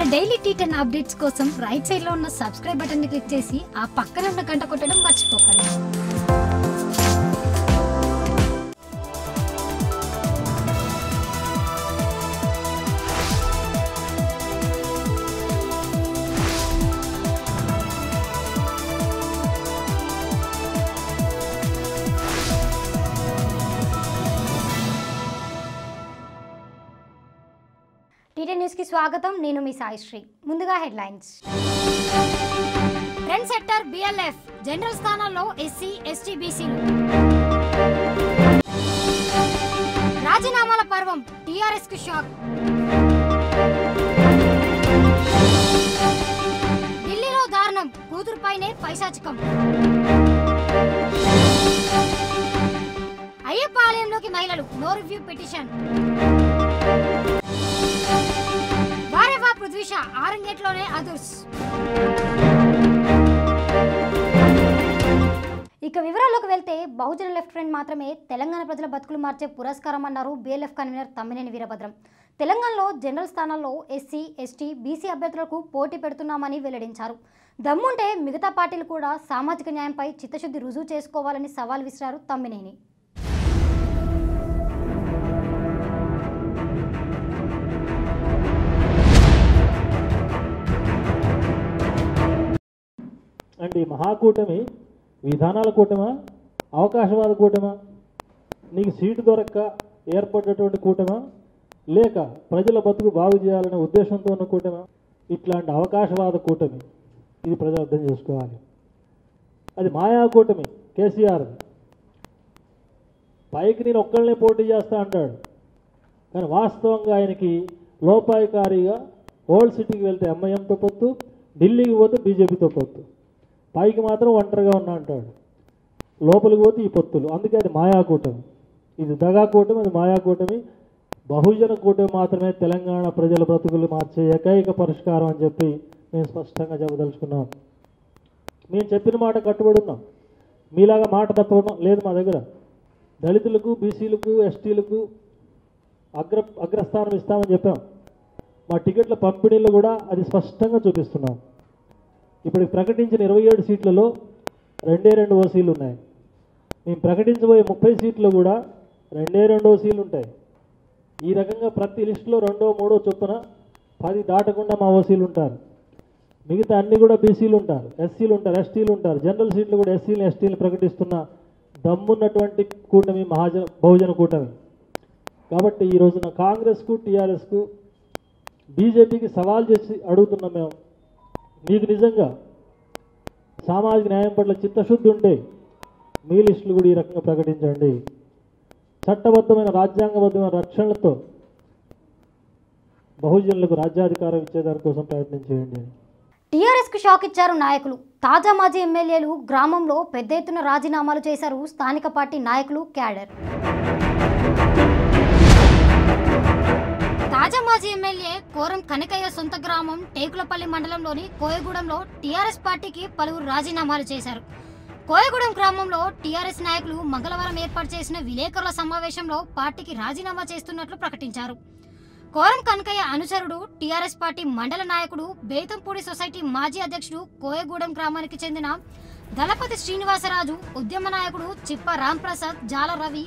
మన daily టీ10 updates కోసం right side లో ఉన్న సబ్స్క్రైబ్ బటన్ ని క్లిక్ చేసి ఆ పక్కన ఉన్న గంట కొట్టడం మర్చిపోకండి. టీ10 న్యూస్ కి స్వాగతం. నేను మీ సాయిశ్రీ. ముందుగా headlines. Trend sector BLF general స్థానాల్లో ఎస్సీ ఎస్టీ బీసీలు. రాజీనామాల పర్వం టీఆర్ఎస్ కు షాక్. ఢిల్లీలో దారుణం, కూతురుపైనే పైశాచికం. అయ్యప్ప ఆలయంలోకి మహిళలు, నో రివ్యూ పిటిషన్. వారేవా పృథ్వీష ఆరంగేట్లోనే అదుర్స్. ఇక వివరాల్లోకి వెళ్తే బహుజన లెఫ్ట్ ఫ్రంట్ మాత్రమే తెలంగాణ ప్రజల బతుకులు మార్చే పురస్కారం అన్నారు బిఎల్ఎఫ్ కన్వీనర్ తమ్మినేని వీరభద్రం. తెలంగాణలో జనరల్ స్థానాల్లో ఎస్సీ ఎస్టీ బీసీ అభ్యర్థులకు పోటీ పెడుతున్నామని వెల్లడించారు. దమ్ముంటే మిగతా పార్టీలు కూడా సామాజిక న్యాయంపై చిత్తశుద్ధి రుజువు చేసుకోవాలని సవాల్ విసిరారు తమ్మినేని. అంటే ఈ మహాకూటమి విధానాల కూటమా, అవకాశవాద కూటమా, నీకు సీటు దొరక్క ఏర్పడ్డటువంటి కూటమా, లేక ప్రజల బతుకు బాగు చేయాలనే ఉద్దేశంతో ఉన్న కూటమా? ఇట్లాంటి అవకాశవాద కూటమి ఇది ప్రజలు అర్థం చేసుకోవాలి. అది మాయా కూటమి కేసీఆర్. పైకి నేను ఒక్కళ్ళనే పోటీ చేస్తా అంటాడు, కానీ వాస్తవంగా ఆయనకి లోపాయికారిగా ఓల్డ్ సిటీకి వెళ్తే ఎంఐఎంతో పొత్తు, ఢిల్లీకి పోతే బీజేపీతో పొత్తు, పైకి మాత్రం ఒంటరిగా ఉన్నా అంటాడు, లోపలికి పోతే ఈ పొత్తులు. అందుకే అది మాయా కూటమి. ఇది దగా కూటమి, అది మాయా కూటమి. బహుజన కూటమి మాత్రమే తెలంగాణ ప్రజల బ్రతుకులు మార్చే ఏకైక పరిష్కారం అని చెప్పి మేము స్పష్టంగా చెప్పదలుచుకున్నాం. మేము చెప్పిన మాట కట్టుబడి ఉన్నాం. మీలాగా మాట తప్పడం లేదు మా దగ్గర. దళితులకు, బీసీలకు, ఎస్టీలకు అగ్రస్థానం ఇస్తామని చెప్పాం. మా టికెట్ల పంపిణీలు కూడా అది స్పష్టంగా చూపిస్తున్నాం. ఇప్పుడు ప్రకటించిన 27 సీట్లలో 2 ఓసీలు ఉన్నాయి. మేము ప్రకటించబోయే 30 సీట్లు కూడా 2 ఓసీలు ఉంటాయి. ఈ రకంగా ప్రతి లిస్టులో 2, 3 చొప్పున 10 దాటకుండా మా ఓసీలు ఉంటారు. మిగతా అన్ని కూడా బీసీలు ఉంటారు, ఎస్సీలు ఉంటారు, ఎస్టీలు ఉంటారు. జనరల్ సీట్లు కూడా ఎస్సీలు ఎస్టీలు ప్రకటిస్తున్న దమ్మున్నటువంటి కూటమి బహుజన కూటమి. కాబట్టి ఈ రోజున కాంగ్రెస్కు, టీఆర్ఎస్కు, బీజేపీకి సవాల్ చేసి అడుగుతున్నాం మేము. మీకు నిజంగా సామాజిక న్యాయం పట్ల చిత్తశుద్ధి ఉంటే మీ లిస్టులు కూడా ఈ రకంగా ప్రకటించండి. చట్టబద్ధమైన రాజ్యాంగబద్ధమైన రక్షణలతో బహుజనులకు రాజ్యాధికారం ఇచ్చేదానికోసం ప్రయత్నం చేయండి. టీఆర్ఎస్ కు షాక్ ఇచ్చారు నాయకులు. తాజా మాజీ ఎమ్మెల్యేలు గ్రామంలో పెద్ద ఎత్తున రాజీనామాలు చేశారు స్థానిక పార్టీ నాయకులు, క్యాడర్. తాజా మాజీ ఎమ్మెల్యే కోరం కనకయ్య సొంత గ్రామం టేకులపల్లి మండలంలోని కోయగూడెంలో టీఆర్ఎస్ పార్టీకి పలువురు రాజీనామాలు చేశారు. కోయగూడెం గ్రామంలో టీఆర్ఎస్ నాయకులు మంగళవారం ఏర్పాటు చేసిన విలేకరుల సమావేశంలో పార్టీకి రాజీనామా చేస్తున్నట్లు ప్రకటించారు. కోరం కనకయ్య అనుచరుడు, టీఆర్ఎస్ పార్టీ మండల నాయకుడు, బేతంపూడి సొసైటీ మాజీ అధ్యక్షుడు, కోయగూడెం గ్రామానికి చెందిన దళపతి శ్రీనివాసరాజు, ఉద్యమ నాయకుడు చిప్ప రాంప్రసాద్, జాల రవి,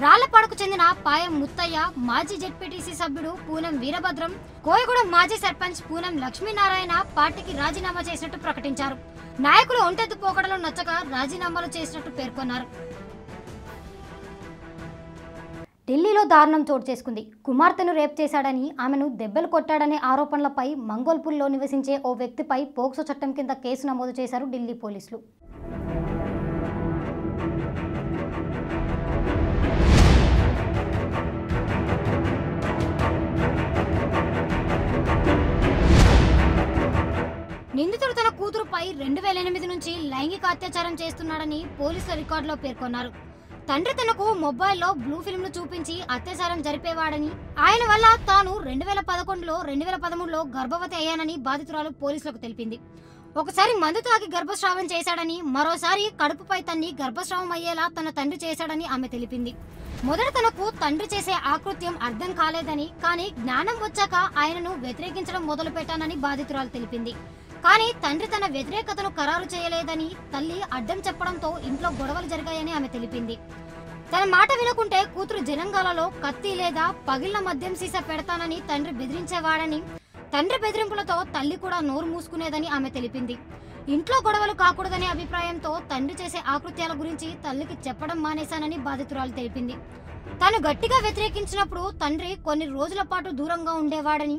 రాళ్లపాడుకు చెందిన పాయం ముత్తయ్య, మాజీ జెడ్పీటీసీ సభ్యుడు పూనం వీరభద్రం, కోయగూడెం మాజీ సర్పంచ్ పూనం లక్ష్మీనారాయణ పార్టీకి రాజీనామా చేసినట్టు ప్రకటించారు. నాయకులు ఒంటెత్తు పోకడలో నచ్చక రాజీనామాలు చేసినట్టు పేర్కొన్నారు. ఢిల్లీలో దారుణం చోటు చేసుకుంది. కుమార్తెను రేప్ చేశాడని, ఆమెను దెబ్బలు కొట్టాడనే ఆరోపణలపై మంగోల్పూర్లో నివసించే ఓ వ్యక్తిపై పోక్సో చట్టం కింద కేసు నమోదు చేశారు ఢిల్లీ పోలీసులు. నిందితుడు తన కూతురుపై 2008 నుంచి లైంగిక అత్యాచారం చేస్తున్నాడని పోలీసుల రికార్డులో పేర్కొన్నారు. తండ్రి తనకు మొబైల్లో బ్లూ ఫిల్మ్లు చూపించి అత్యాచారం జరిపేవాడని, ఆయన వల్ల తాను 2011లో 2013లో గర్భవతి అయ్యానని బాధితురాలు పోలీసులకు తెలిపింది. ఒకసారి మందు తాగి గర్భస్రావం చేశాడని, మరోసారి కడుపుపై తన్ని గర్భస్రావం అయ్యేలా తన తండ్రి చేశాడని ఆమె తెలిపింది. మొదట తనకు తండ్రి చేసే ఆకృత్యం అర్థం కాలేదని, కానీ జ్ఞానం వచ్చాక ఆయనను వ్యతిరేకించడం మొదలు పెట్టానని బాధితురాలు తెలిపింది. కానీ తండ్రి తన వ్యతిరేకతను ఖరారు చేయలేదని తల్లి అడ్డం చెప్పడంతో ఇంట్లో గొడవలు జరిగాయని ఆమె తెలిపింది. తన మాట వినకుంటే కూతురు జనంగాలలో కత్తి లేదా పగిలిన మద్యం సీసా పెడతానని తండ్రి బెదిరించేవాడని, తండ్రి బెదిరింపులతో తల్లి కూడా నోరు మూసుకునేదని ఆమె తెలిపింది. ఇంట్లో గొడవలు కాకూడదనే అభిప్రాయంతో తండ్రి చేసే ఆకృత్యాల గురించి తల్లికి చెప్పడం మానేశానని బాధితురాలు తెలిపింది. తాను గట్టిగా వ్యతిరేకించినప్పుడు తండ్రి కొన్ని రోజుల పాటు దూరంగా ఉండేవాడని,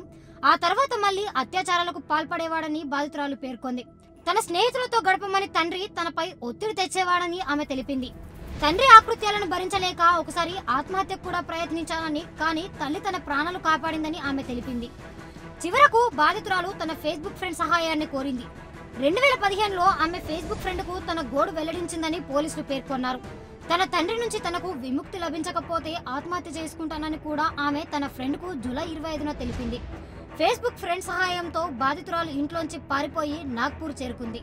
ఆ తర్వాత మళ్లీ అత్యాచారాలకు పాల్పడేవాడని బాధితురాలు పేర్కొంది. తన స్నేహితులతో గడపమని తండ్రి తనపై ఒత్తిడి తెచ్చేవాడని ఆమె తెలిపింది. తండ్రి ఆకృత్యాలను భరించలేక ఒకసారి ఆత్మహత్యకు కూడా ప్రయత్నించానని, కానీ తల్లి తన ప్రాణాలు కాపాడిందని ఆమె తెలిపింది. చివరకు బాధితురాలు తన ఫేస్బుక్ ఫ్రెండ్ సహాయాన్ని కోరింది. 2015లో ఆమె ఫేస్బుక్ ఫ్రెండ్కు తన గోడు వెల్లడించిందని పోలీసులు పేర్కొన్నారు. తన తండ్రి నుంచి తనకు విముక్తి లభించకపోతే ఆత్మహత్య చేసుకుంటానని కూడా ఆమె తన ఫ్రెండ్కు జూలై 25న తెలిపింది. ఫేస్బుక్ ఫ్రెండ్ సహాయంతో బాధితురాలు ఇంట్లోంచి పారిపోయి నాగ్పూర్ చేరుకుంది.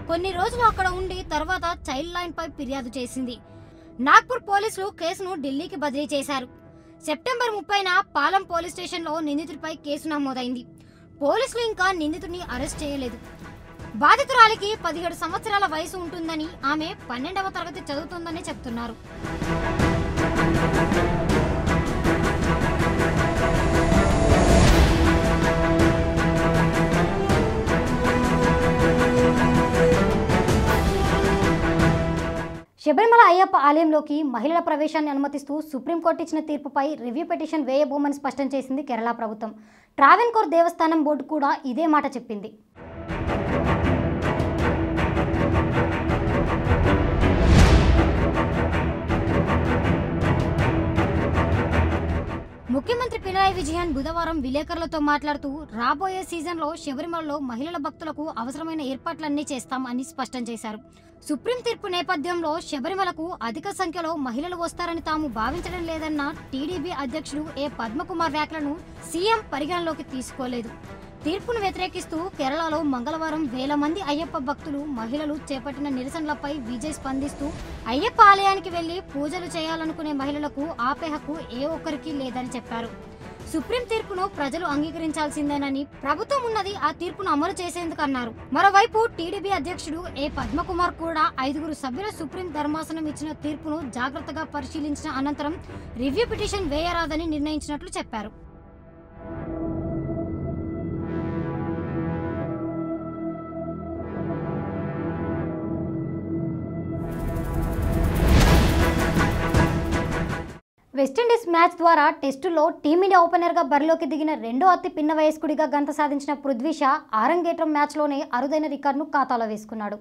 కొన్ని రోజులు అక్కడ ఉండి తర్వాత చైల్డ్ లైన్ పై ఫిర్యాదు చేసింది. నాగ్పూర్ పోలీసులు కేసును ఢిల్లీకి బదిలీ చేశారు. సెప్టెంబర్ 30న పాలం పోలీస్ స్టేషన్లో నిందితుడిపై కేసు నమోదైంది. పోలీసులు ఇంకా నిందితుడిని అరెస్ట్ చేయలేదు. బాధితురాలికి 17 సంవత్సరాల వయసు ఉంటుందని, ఆమె 12వ తరగతి చదువుతుందని చెప్తున్నారు. శబరిమల అయ్యప్ప ఆలయంలోకి మహిళల ప్రవేశాన్ని అనుమతిస్తూ సుప్రీంకోర్టు ఇచ్చిన తీర్పుపై రివ్యూ పిటిషన్ వేయబోమని స్పష్టం చేసింది కేరళ ప్రభుత్వం. ట్రావెన్కోర్ దేవస్థానం బోర్డు కూడా ఇదే మాట చెప్పింది. ముఖ్యమంత్రి పినరాయి విజయన్ బుధవారం విలేకరులతో మాట్లాడుతూ రాబోయే సీజన్లో శబరిమలలో మహిళల భక్తులకు అవసరమైన ఏర్పాట్లన్నీ చేస్తామని స్పష్టం చేశారు. సుప్రీం తీర్పు నేపథ్యంలో శబరిమలకు అధిక సంఖ్యలో మహిళలు వస్తారని తాము భావించడం లేదన్న టీడీపీ అధ్యక్షుడు ఏ పద్మకుమార్ వ్యాఖ్యలను సీఎం పరిగణలోకి తీసుకోలేదు. తీర్పును వ్యతిరేకిస్తూ కేరళలో మంగళవారం వేల మంది అయ్యప్ప భక్తులు, మహిళలు చేపట్టిన నిరసనలపై విజయ్ స్పందిస్తూ అయ్యప్ప ఆలయానికి వెళ్లి పూజలు చేయాలనుకునే మహిళలకు ఆపే హక్కు ఏ ఒక్కరికి లేదని చెప్పారు. సుప్రీం తీర్పును ప్రజలు అంగీకరించాల్సిందేనని, ప్రభుత్వం ఉన్నది ఆ తీర్పును అమలు చేసేందుకు అన్నారు. మరోవైపు టీడీపీ అధ్యక్షుడు ఏ పద్మకుమార్ కూడా 5 సభ్యుల సుప్రీం ధర్మాసనం ఇచ్చిన తీర్పును జాగ్రత్తగా పరిశీలించిన అనంతరం రివ్యూ పిటిషన్ వేయరాదని నిర్ణయించినట్లు చెప్పారు. వెస్టిండీస్ మ్యాచ్ ద్వారా టెస్టులో టీమిండియా ఓపెనర్గా బరిలోకి దిగిన రెండో అతి పిన్న వయస్కుడిగా ఘనత సాధించిన పృథ్వీ షా ఆరంగేట్రం మ్యాచ్లోనే అరుదైన రికార్డును ఖాతాలో వేసుకున్నాడు.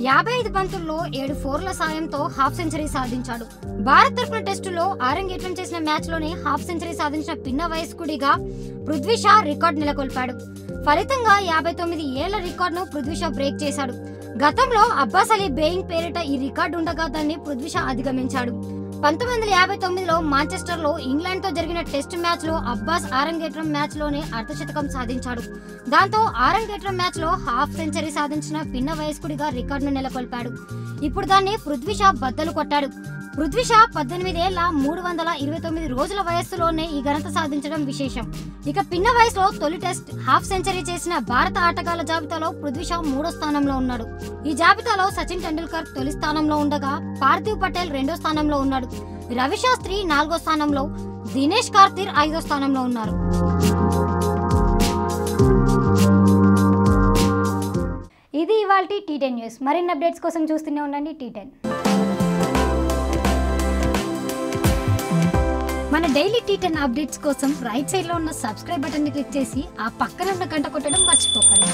55 బంతుల్లో 7 4ల సాయంతో హాఫ్ సెంచరీ సాధించాడు. భారత్ తరఫున టెస్టులో ఆరంగేట్రం చేసిన మ్యాచ్లోనే హాఫ్ సెంచరీ సాధించిన పిన్న వయస్కుడిగా పృథ్వీ షా రికార్డు నెలకొల్పాడు. ఫలితంగా 59 ఏళ్ల రికార్డును పృథ్వీ షా బ్రేక్ చేశాడు. గతంలో అబ్బాస్ అలీ బేయింగ్ పేరిట ఈ రికార్డు ఉండగా దాన్ని పృథ్వీ షా అధిగమించాడు. 1959లో మాంచెస్టర్లో ఇంగ్లాండ్తో జరిగిన టెస్ట్ మ్యాచ్లో అబ్బాస్ ఆరంగేట్రం మ్యాచ్లోనే అర్ధశతకం సాధించాడు. దాంతో ఆరంగేట్రం మ్యాచ్లో హాఫ్ సెంచరీ సాధించిన పిన్న వయస్కుడిగా రికార్డును నెలకొల్పాడు. ఇప్పుడు దాన్ని పృథ్వీ షా బద్దలు కొట్టాడు. పృథ్వీ షా 18 ఏళ్ల 329 రోజుల వయస్సులోనే ఈ ఘనత సాధించడం విశేషం. ఇక పిన్న వయసులో తొలి టెస్ట్ హాఫ్ సెంచరీ చేసిన భారత ఆటగాళ్ల జాబితాలో పృథ్వీ షా 3వ స్థానంలో ఉన్నాడు. ఈ జాబితాలో సచిన్ టెండూల్కర్ తొలి స్థానంలో ఉండగా పార్థివ్ పటేల్ 2వ స్థానంలో ఉన్నాడు. రవిశాస్త్రి 4వ స్థానంలో, దినేష్ కార్తీర్ 5వ స్థానంలో ఉన్నారు. ఇది ఇవాల్టి T10 న్యూస్. మరిన్ని అప్డేట్స్ కోసం చూస్తూనే ఉండండి T10. మన డైలీ T10 అప్డేట్స్ కోసం రైట్ సైడ్ లో ఉన్న సబ్స్క్రైబ్ బటన్ ని క్లిక్ చేసి ఆ పక్కన ఉన్న గంట కొట్టడం మర్చిపోకండి.